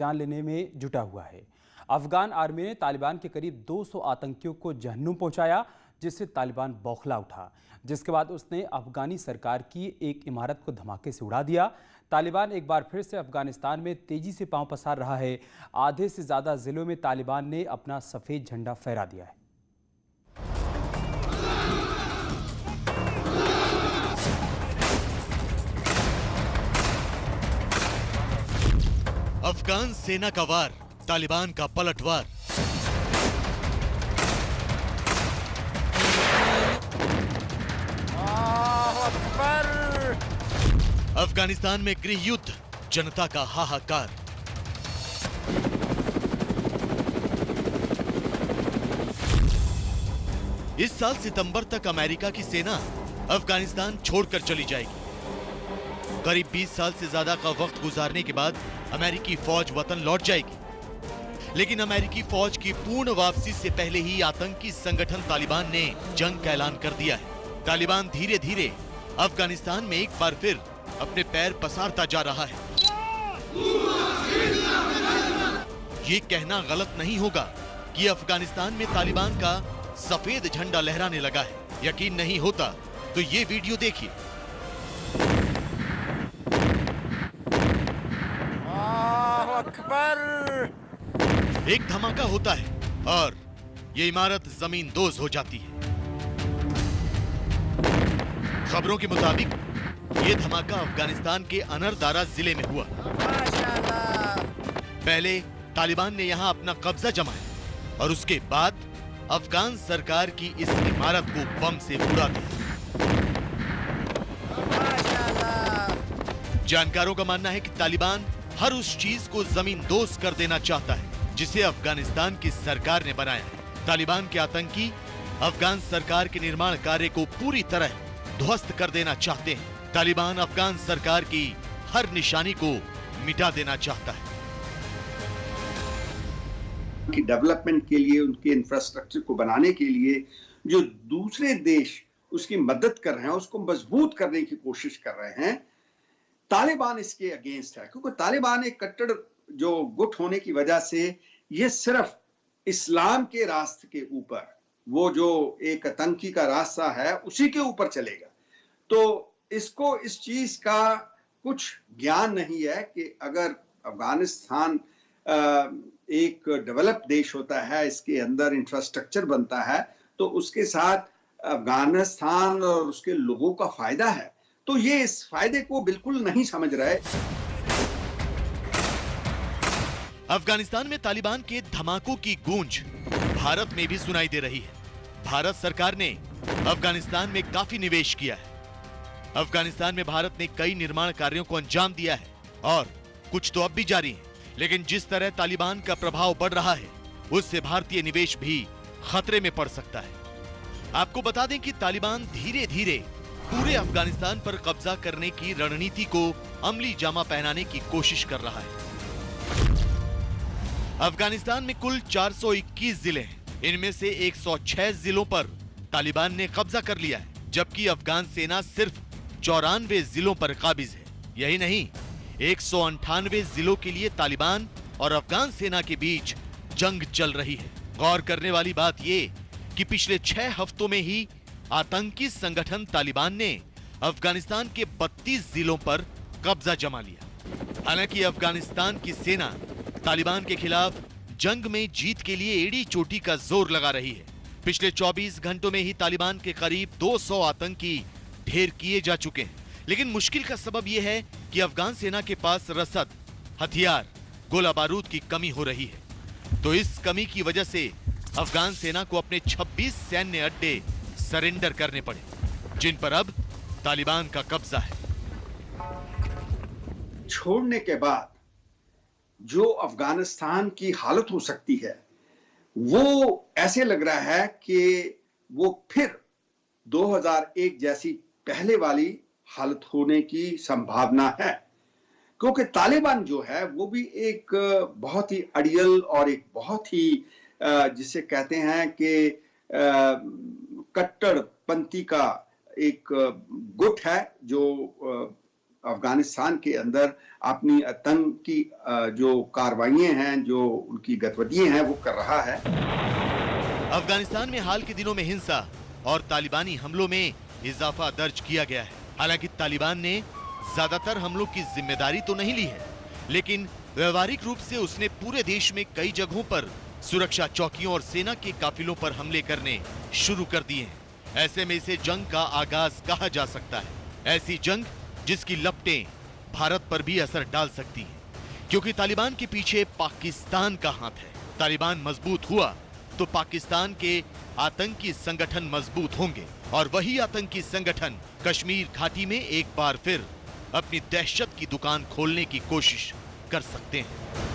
जान लेने में जुटा हुआ है। अफगान आर्मी ने तालिबान के करीब 200 आतंकियों को जहन्नुम पहुंचाया, जिससे तालिबान बौखला उठा, जिसके बाद उसने अफगानी सरकार की एक इमारत को धमाके से उड़ा दिया। तालिबान एक बार फिर से अफगानिस्तान में तेजी से पांव पसार रहा है। आधे से ज्यादा जिलों में तालिबान ने अपना सफेद झंडा फहरा दिया है। अफगान सेना का वार, तालिबान का पलटवार। अफगानिस्तान में गृह युद्ध, जनता का हाहाकार। इस साल सितंबर तक अमेरिका की सेना अफगानिस्तान छोड़कर चली जाएगी। करीब 20 साल से ज्यादा का वक्त गुजारने के बाद अमेरिकी फौज वतन लौट जाएगी, लेकिन अमेरिकी फौज की पूर्ण वापसी से पहले ही आतंकी संगठन तालिबान ने जंग का ऐलान कर दिया है। तालिबान धीरे धीरे अफगानिस्तान में एक बार फिर अपने पैर पसारता जा रहा है। ये कहना गलत नहीं होगा कि अफगानिस्तान में तालिबान का सफेद झंडा लहराने लगा है। यकीन नहीं होता तो ये वीडियो देखिए। एक धमाका होता है और ये इमारत जमीन दोज हो जाती है। खबरों के मुताबिक ये धमाका अफगानिस्तान के अनरदारा जिले में हुआ। पहले तालिबान ने यहां अपना कब्जा जमाया और उसके बाद अफगान सरकार की इस इमारत को बम से उड़ा दिया। जानकारों का मानना है कि तालिबान हर उस चीज को जमीन दोज कर देना चाहता है जिसे अफगानिस्तान की सरकार ने बनाया है। तालिबान के आतंकी अफगान सरकार के निर्माण कार्य को पूरी तरह ध्वस्त कर देना चाहते हैं। तालिबान अफगान सरकार की हर निशानी को मिटा देना चाहता है। की डेवलपमेंट के लिए, उनके इंफ्रास्ट्रक्चर को बनाने के लिए जो दूसरे देश उसकी मदद कर रहे हैं, उसको मजबूत करने की कोशिश कर रहे हैं, तालिबान इसके अगेंस्ट है। क्योंकि तालिबान एक कट्टर जो गुट होने की वजह से ये सिर्फ इस्लाम के रास्ते के ऊपर, वो जो एक आतंकी का रास्ता है उसी के ऊपर चलेगा। तो इसको इस चीज का कुछ ज्ञान नहीं है कि अगर अफगानिस्तान एक डेवलप देश होता है, इसके अंदर इंफ्रास्ट्रक्चर बनता है, तो उसके साथ अफगानिस्तान और उसके लोगों का फायदा है। तो ये इस फायदे को बिल्कुल नहीं समझ रहे। अफगानिस्तान में तालिबान के धमाकों की गूंज भारत में भी सुनाई दे रही है। भारत सरकार ने अफगानिस्तान में काफी निवेश किया है। अफगानिस्तान में भारत ने कई निर्माण कार्यों को अंजाम दिया है और कुछ तो अब भी जारी है। लेकिन जिस तरह तालिबान का प्रभाव बढ़ रहा है, उससे भारतीय निवेश भी खतरे में पड़ सकता है। आपको बता दें कि तालिबान धीरे धीरे पूरे अफगानिस्तान पर कब्जा करने की रणनीति को अमली जामा पहनाने की कोशिश कर रहा है। अफगानिस्तान में कुल 421 जिले हैं। इनमें से 106 जिलों पर तालिबान ने कब्जा कर लिया है, जबकि अफगान सेना सिर्फ 94 जिलों पर काबिज है। यही नहीं, 198 जिलों के लिए तालिबान और अफगान सेना के बीच जंग चल रही है। गौर करने वाली बात यह कि पिछले 6 हफ्तों में ही आतंकी संगठन तालिबान ने अफगानिस्तान के 32 जिलों पर कब्जा जमा लिया। हालांकि अफगानिस्तान की सेना तालिबान के खिलाफ जंग में जीत के लिए एड़ी चोटी का जोर लगा रही है। पिछले 24 घंटों में ही तालिबान के करीब 200 आतंकी ढेर किए जा चुके हैं। लेकिन मुश्किल का सबब यह है कि अफगान सेना के पास रसद, हथियार, गोला बारूद की कमी हो रही है। तो इस कमी की वजह से अफगान सेना को अपने 26 सैन्य अड्डे सरेंडर करने पड़े, जिन पर अब तालिबान का कब्जा है। छोड़ने के बाद जो अफगानिस्तान की हालत हो सकती है, वो ऐसे लग रहा है कि वो फिर 2001 जैसी पहले वाली हालत होने की संभावना है। क्योंकि तालिबान जो है वो भी एक बहुत ही अड़ियल और एक बहुत ही जिसे कहते हैं कि कट्टरपंथी का एक गुट है, जो अफगानिस्तान के अंदर अपनी आतंकी जो कार्रवाइयां हैं, जो उनकी गतिविधियां हैं, वो कर रहा है। अफगानिस्तान में हाल के दिनों में हिंसा और तालिबानी हमलों में इजाफा दर्ज किया गया है। हालांकि तालिबान ने ज्यादातर हमलों की जिम्मेदारी तो नहीं ली है, लेकिन व्यवहारिक रूप से उसने पूरे देश में कई जगहों पर सुरक्षा चौकियों और सेना के काफिलों पर हमले करने शुरू कर दिए हैं। ऐसे में इसे जंग का आगाज कहा जा सकता है, ऐसी जंग जिसकी लपटें भारत पर भी असर डाल सकती हैं, क्योंकि तालिबान के पीछे पाकिस्तान का हाथ है। तालिबान मजबूत हुआ तो पाकिस्तान के आतंकी संगठन मजबूत होंगे और वही आतंकी संगठन कश्मीर घाटी में एक बार फिर अपनी दहशत की दुकान खोलने की कोशिश कर सकते हैं।